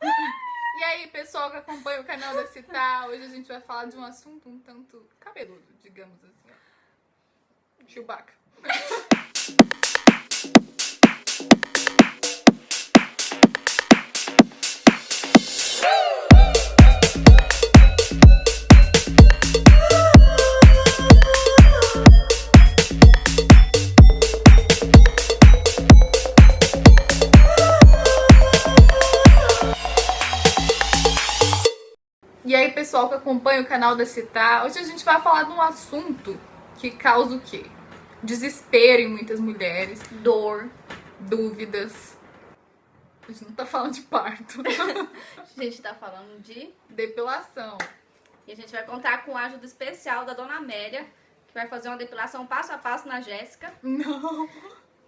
E aí, pessoal que acompanha o canal da Citar, hoje a gente vai falar de um assunto um tanto cabeludo, digamos assim, ó. Chewbacca. E aí, pessoal que acompanha o canal da Citar, hoje a gente vai falar de um assunto que causa o quê? Desespero em muitas mulheres, dor, dúvidas. A gente não tá falando de parto. A gente tá falando de Depilação. E a gente vai contar com a ajuda especial da Dona Amélia, que vai fazer uma depilação passo a passo na Jéssica. Não.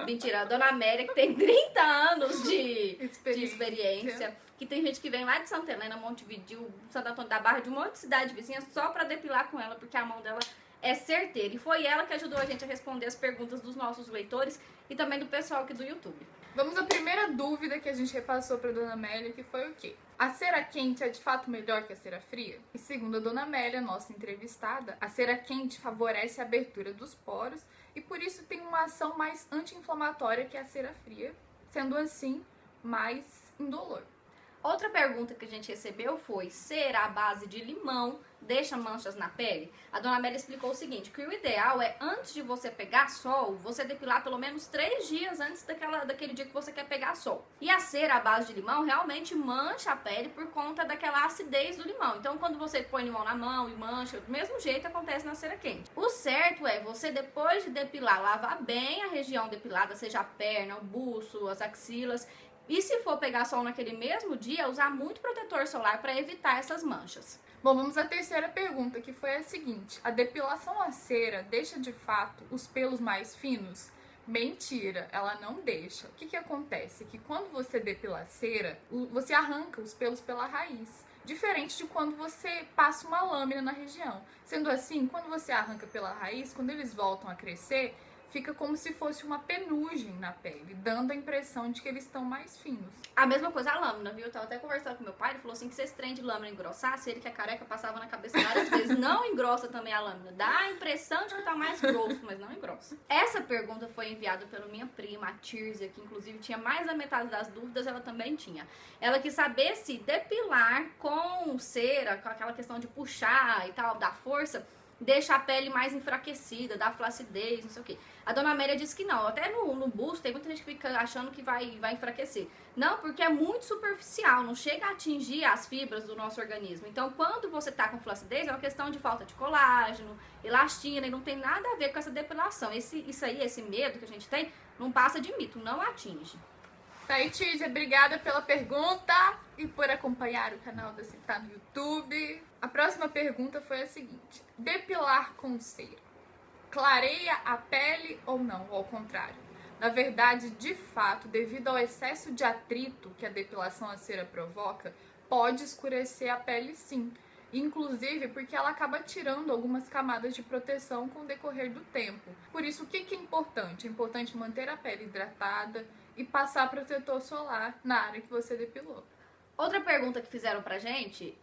Mentira, a Dona Amélia, que tem 30 anos de experiência. Que tem gente que vem lá de Santa Helena, Montevidéu, Santo Antônio da Barra, de um monte de cidade vizinha, só pra depilar com ela, porque a mão dela é certeira. E foi ela que ajudou a gente a responder as perguntas dos nossos leitores e também do pessoal aqui do YouTube. Vamos à primeira dúvida que a gente repassou pra Dona Amélia, que foi o quê? A cera quente é de fato melhor que a cera fria? E segundo a Dona Amélia, nossa entrevistada, a cera quente favorece a abertura dos poros e por isso tem uma ação mais anti-inflamatória que a cera fria, sendo assim, mais indolor. Outra pergunta que a gente recebeu foi: cera à base de limão deixa manchas na pele? A Dona Amélia explicou o seguinte, que o ideal é, antes de você pegar sol, você depilar pelo menos 3 dias antes daquele dia que você quer pegar sol. E a cera à base de limão realmente mancha a pele por conta daquela acidez do limão. Então, quando você põe limão na mão e mancha, do mesmo jeito acontece na cera quente. O certo é você, depois de depilar, lavar bem a região depilada, seja a perna, o buço, as axilas. E se for pegar sol naquele mesmo dia, usar muito protetor solar para evitar essas manchas. Bom, vamos à terceira pergunta, que foi a seguinte: a depilação a cera deixa de fato os pelos mais finos? Mentira, ela não deixa. O que acontece? Que quando você depila a cera, você arranca os pelos pela raiz. Diferente de quando você passa uma lâmina na região. Sendo assim, quando você arranca pela raiz, quando eles voltam a crescer, fica como se fosse uma penugem na pele, dando a impressão de que eles estão mais finos. A mesma coisa a lâmina, viu? Eu tava até conversando com meu pai, ele falou assim que se esse trem de lâmina engrossasse, ele que é careca passava na cabeça várias vezes, não engrossa também a lâmina. Dá a impressão de que tá mais grosso, mas não engrossa. Essa pergunta foi enviada pela minha prima, a Tírzia, que inclusive tinha mais da metade das dúvidas, ela também tinha. Ela quis saber se depilar com cera, com aquela questão de puxar e tal, dar força, deixa a pele mais enfraquecida, dá flacidez, não sei o que. A Dona Amélia disse que não. Até no busto tem muita gente que fica achando que vai enfraquecer. Não, porque é muito superficial, não chega a atingir as fibras do nosso organismo. Então, quando você tá com flacidez, é uma questão de falta de colágeno, elastina, e não tem nada a ver com essa depilação. Esse medo que a gente tem, não passa de mito, não atinge. Tá aí, Tízia, obrigada pela pergunta e por acompanhar o canal da Citar no YouTube. A próxima pergunta foi a seguinte: depilar com cera clareia a pele ou não, ou ao contrário? Na verdade, de fato, devido ao excesso de atrito que a depilação a cera provoca, pode escurecer a pele sim. Inclusive porque ela acaba tirando algumas camadas de proteção com o decorrer do tempo. Por isso, o que é importante? É importante manter a pele hidratada e passar protetor solar na área que você depilou. Outra pergunta que fizeram pra gente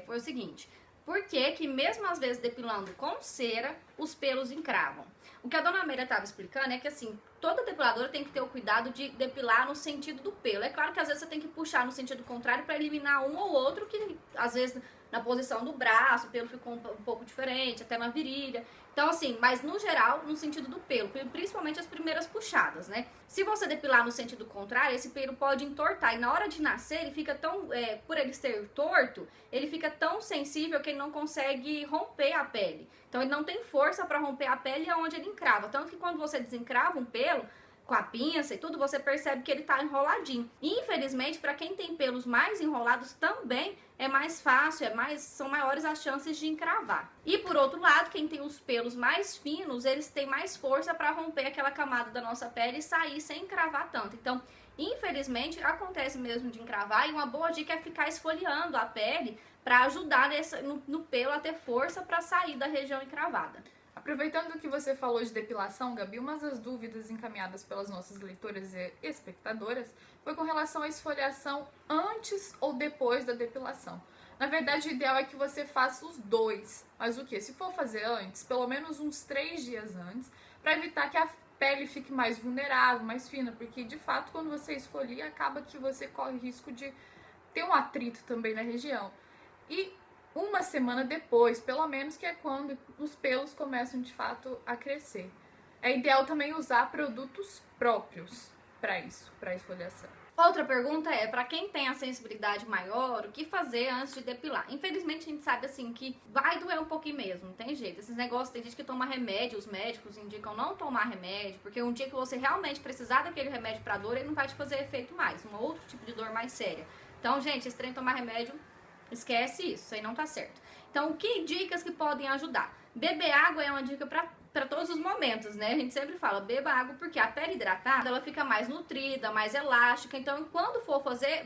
foi o seguinte: por que mesmo às vezes depilando com cera, os pelos encravam? O que a Dona Amélia estava explicando é que assim, toda depiladora tem que ter o cuidado de depilar no sentido do pelo. É claro que às vezes você tem que puxar no sentido contrário para eliminar um ou outro, que às vezes na posição do braço o pelo ficou um pouco diferente, até na virilha. Então assim, mas no geral, no sentido do pelo, principalmente as primeiras puxadas, né? Se você depilar no sentido contrário, esse pelo pode entortar e na hora de nascer ele fica tão, por ele ser torto, ele fica tão sensível que ele não consegue romper a pele. Então ele não tem força para romper a pele onde ele encrava. Tanto que quando você desencrava um pelo com a pinça e tudo, você percebe que ele tá enroladinho. E, infelizmente, para quem tem pelos mais enrolados também é mais fácil, são maiores as chances de encravar. E por outro lado, quem tem os pelos mais finos, eles têm mais força para romper aquela camada da nossa pele e sair sem encravar tanto. Então, infelizmente, acontece mesmo de encravar, e uma boa dica é ficar esfoliando a pele para ajudar no pelo a ter força para sair da região encravada. A Aproveitando que você falou de depilação, Gabi, uma das dúvidas encaminhadas pelas nossas leitoras e espectadoras foi com relação à esfoliação antes ou depois da depilação. Na verdade, o ideal é que você faça os dois. Mas o que? Se for fazer antes, pelo menos uns 3 dias antes, para evitar que a pele fique mais vulnerável, mais fina, porque de fato quando você esfolia acaba que você corre risco de ter um atrito também na região. E uma semana depois, pelo menos, que é quando os pelos começam de fato a crescer. É ideal também usar produtos próprios para isso, para esfoliação. Outra pergunta é, pra quem tem a sensibilidade maior, o que fazer antes de depilar? Infelizmente a gente sabe assim que vai doer um pouquinho mesmo, não tem jeito. Esses negócios, tem gente que toma remédio, os médicos indicam não tomar remédio, porque um dia que você realmente precisar daquele remédio pra dor, ele não vai te fazer efeito mais, um outro tipo de dor mais séria. Então, gente, esse trem de tomar remédio, esquece isso aí não tá certo. Então, que dicas que podem ajudar? Beber água é uma dica para todos os momentos, né? A gente sempre fala, beba água, porque a pele hidratada, ela fica mais nutrida, mais elástica. Então, quando for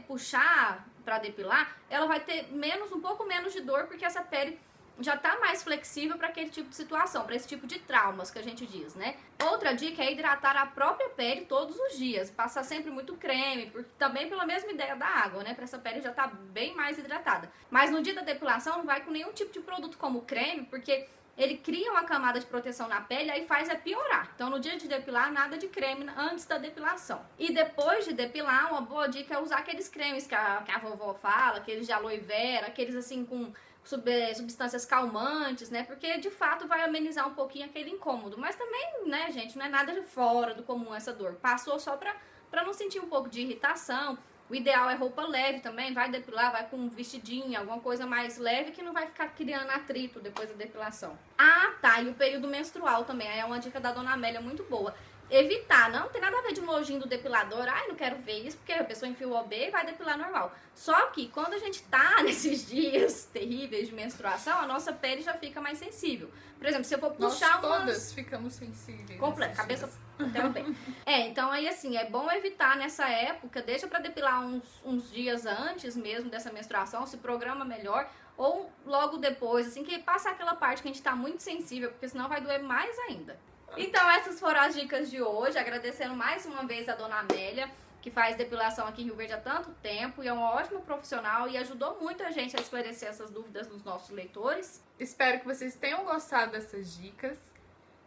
puxar para depilar, ela vai ter um pouco menos de dor, porque essa pele já tá mais flexível para aquele tipo de situação, para esse tipo de traumas que a gente diz, né? Outra dica é hidratar a própria pele todos os dias, passar sempre muito creme, também pela mesma ideia da água, né? Para essa pele já tá bem mais hidratada. Mas no dia da depilação não vai com nenhum tipo de produto como creme, porque ele cria uma camada de proteção na pele, aí faz piorar. Então, no dia de depilar, nada de creme antes da depilação. E depois de depilar, uma boa dica é usar aqueles cremes que a vovó fala, aqueles de aloe vera, aqueles assim com substâncias calmantes, né? Porque, de fato, vai amenizar um pouquinho aquele incômodo. Mas também, né, gente, não é nada de fora do comum essa dor. Passou só pra não sentir um pouco de irritação. O ideal é roupa leve também, vai depilar, vai com um vestidinho, alguma coisa mais leve que não vai ficar criando atrito depois da depilação. Ah, tá, e o período menstrual também, aí é uma dica da Dona Amélia muito boa. Evitar, não tem nada a ver de nojinho do depilador, ai, não quero ver isso, porque a pessoa enfia o OB e vai depilar normal. Só que quando a gente tá nesses dias terríveis de menstruação, a nossa pele já fica mais sensível. Por exemplo, se eu for puxar todas ficamos sensíveis. Completo, cabeça até o pé. Então aí assim, é bom evitar nessa época, deixa pra depilar uns dias antes mesmo dessa menstruação, se programa melhor, ou logo depois, assim, que passa aquela parte que a gente tá muito sensível, porque senão vai doer mais ainda. Então essas foram as dicas de hoje, agradecendo mais uma vez a Dona Amélia, que faz depilação aqui em Rio Verde há tanto tempo e é uma ótima profissional e ajudou muito a gente a esclarecer essas dúvidas nos nossos leitores. Espero que vocês tenham gostado dessas dicas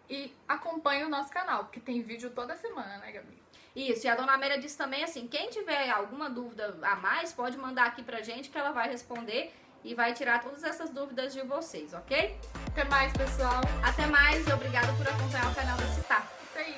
e acompanhem o nosso canal, porque tem vídeo toda semana, né, Gabi? Isso, e a Dona Amélia disse também assim, quem tiver alguma dúvida a mais, pode mandar aqui pra gente que ela vai responder e vai tirar todas essas dúvidas de vocês, ok? Até mais, pessoal. Até mais e obrigada por acompanhar o canal da Citar. Isso aí.